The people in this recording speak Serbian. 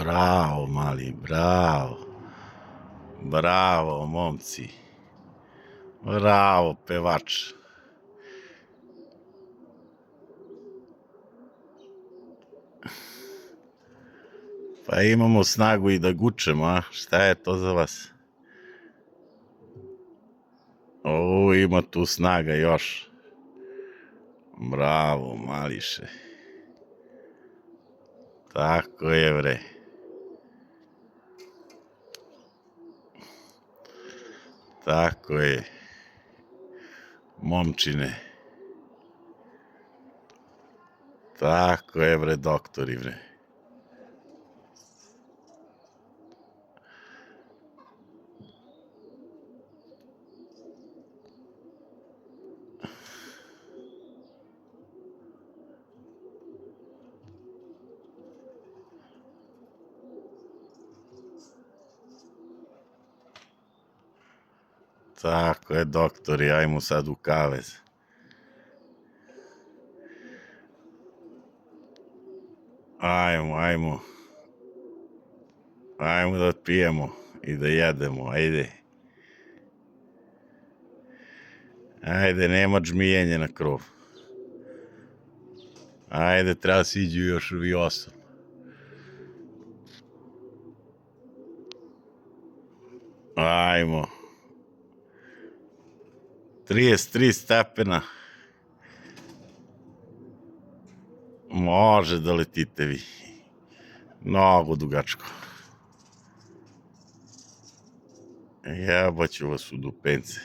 Bravo, mali, bravo. Bravo, momci. Bravo, pevač. Pa imamo snagu i da gučemo, a? Šta je to za vas? O, ima tu snaga još. Bravo, mališe. Tako je, bre. Tako je. Momčine. Tako je, bre, doktori, bre. Tako je, doktori, ajmo sad u kavez. Ajmo, ajmo. Ajmo da pijemo i da jedemo, ajde. Ajde, nema džmijenja na krov. Ajde, treba si iđu još ovi 8. Ajmo. 33 stepena. Može da letite vi. Mnogo dugačko. Jebaću vas u dupence.